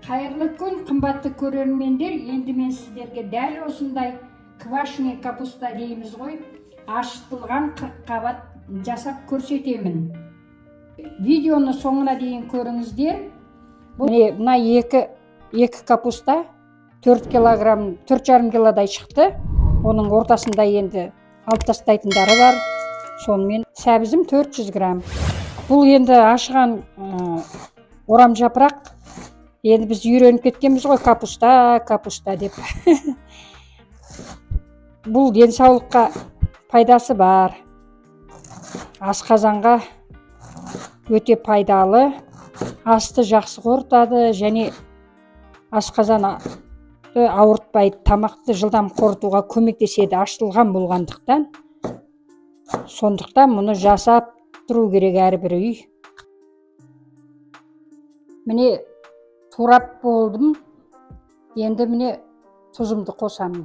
Қайырлы күн, қымбатты көрермендер. Енді мен сіздерге дәл осындай квашеный капуста дейміз ғой, ашытылған қырыққабат жасап көрсетемін. Видеоны соңына дейін көріңіздер. Мына екі капуста 4,5 килодай шықты. Оның ортасында енді алып тастайтындары бар. Сонымен сәбізім 400 грамм. Бұл енді ашыған орам жапырақ. Енді біз үйреніп кеткенбіз ғой, капуста деп. Бұл денсаулыққа пайдасы бар. Асқазанға өте пайдалы. Асты жақсы қорытады және асқазанды ауыртпайды, тамақты жылдам қорытуға көмектеседі, ашытылған болғандықтан. Сондықтан мұны жасап тұру керек әрбір үй. Міне турап болдым. Енді міне тұзымды қосамын.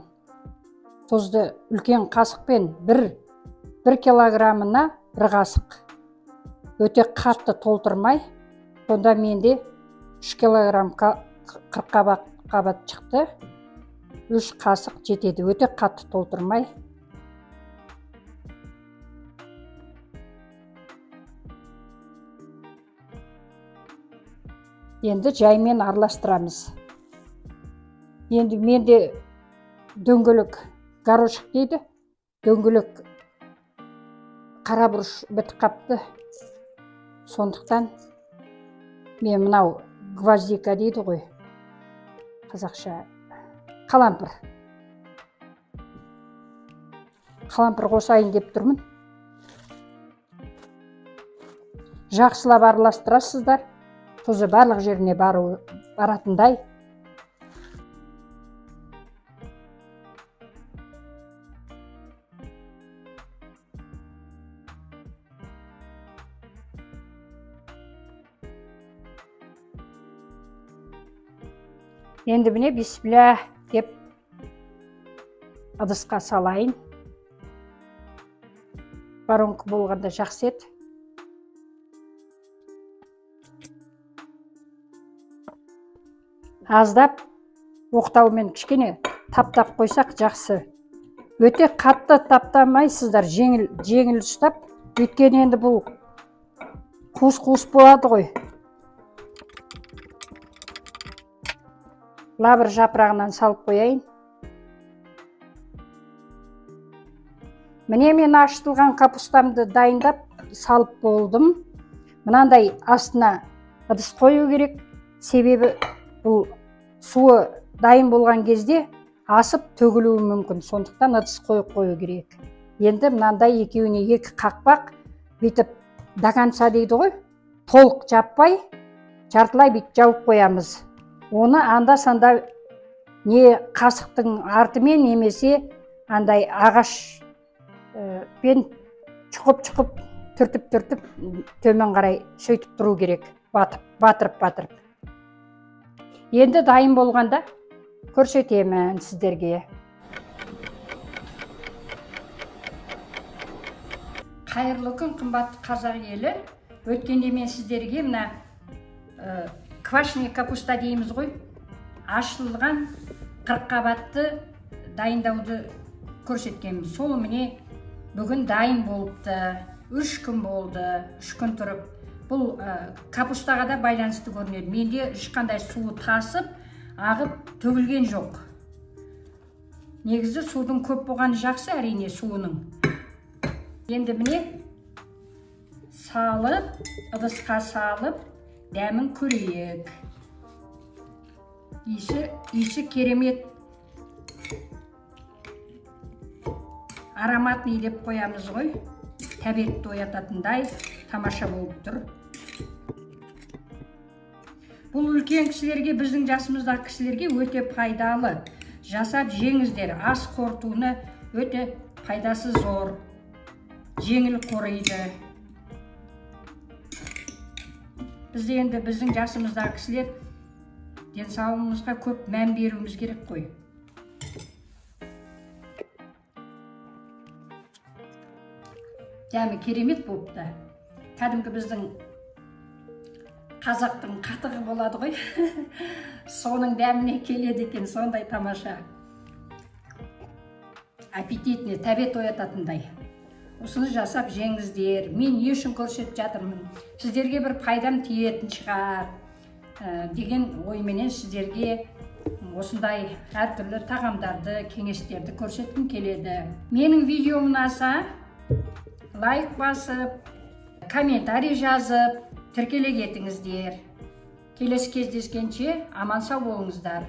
Тұзды үлкен қасықпен 1 килограммына 1 қасық. Өте қатты толтырмай. Сонда менде 3 килограмм қырыққабат шықты. 3 қасық жетеді. Өте қатты толтырмай. Енді жаймен араластырамыз. Енді менде дөңгелек горошек дейді. Дөңгелек қара бұрыш бітіп қапты. Сондықтан мен мынау гвоздика дейді ғой. Қазақша қалампыр. Қалампыр қосайын деп тұрмын. Жақсылап араластырасыздар. Тұзы барлық жеріне баратындай. Енді міне бисмилля деп ыдысқа салайын. Воронка болғанда жақсы еді. Аздап оқтаумен кішкене таптап қойсақ жақсы. Өте қатты таптамайсыздар, жеңіл ұстап. Өйткені енді бұл қуыс болады ғой. Лавр жапырағынан салып қояйын. Міне мен ашытылған капустамды дайындап салып болдым. Мынандай астына ыдыс қою керек. Себебі бұл суы дайын болған кезде асып төгілуі мүмкін. Сондықтан ыдыс қою керек. Енді мынандай екеуіне 2 қақпақ бүйтіп даканса дейді ғой. Толық жаппай, жартылай бүйтіп жауып қоямыз. Оны анда-санда не қасықтың артымен немесе андай ағаш пен чұқып түртіп төмен қарай сөйтіп тұру керек. Батырып. Енді дайын болғанда көрсетемін сіздерге. Қайырлы күн, қымбатты қазақ елі. Өткенде мен сіздерге мына квашеный капуста дейміз ғой, ашытылған қырыққабатты дайындауды көрсеткенмін. Сол міне бүгін дайын болыпты. 3 күн болды, 3 күн тұрып. Бұл капустаға да байланысты көрінеді. Менде ешқандай суы тасып, ағып төгілген жоқ. Негізі судың көп болғаны жақсы, әрине суының. Енді міне салып, ыдысқа салып, дәмін көрейік. Иісі керемет. Ароматный деп қоямыз ғой. Тәбетті оятатындай тамаша болып тұр. Бұл үлкен кісілерге, біздің жасымыздағы кісілерге өте пайдалы. Жасап жеңіздер. Ас қорытуына өте пайдасы зор. Жеңіл қорайды. Біз енді біздің жасымыздағы кісілер денсаулығымызға көп мән беруіміз керек қой. Дәмі керемет болыпты. Кәдімгі біздің қазақтың қатығы болады ғой. соның дәміне келеді екен, сондай тамаша. Аппетитіне тәбет оятатындай. Осыны жасап жеңіздер. Мен не үшін көрсетіп жатырмын? Сіздерге бір пайдам тиетін шығар деген ойменен сіздерге осындай әртүрлі тағамдарды, кеңестерді көрсеткім келеді. Менің видеом ұнаса, лайк басып, комментарий жазып, тіркеле кетіңіздер. Келесі кездескенше аман сау болыңыздар.